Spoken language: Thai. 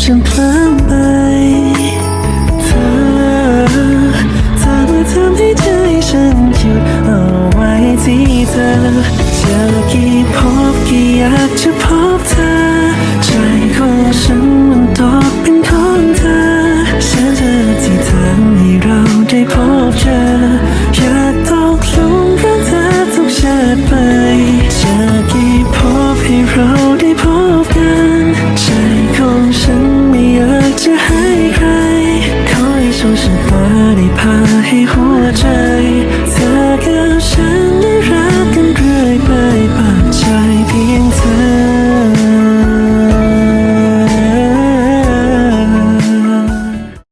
ฉันเพลินไปเธอมาทำให้ใจฉันหยุดเอาไว้ที่เธอเจอกี่พบกี่อยากจะพบเธอใจของฉันมันตกเป็นของเธอฉันจะที่ทำให้เราได้พบเจออย่าตกหลุมรักเธอทุกชาติไป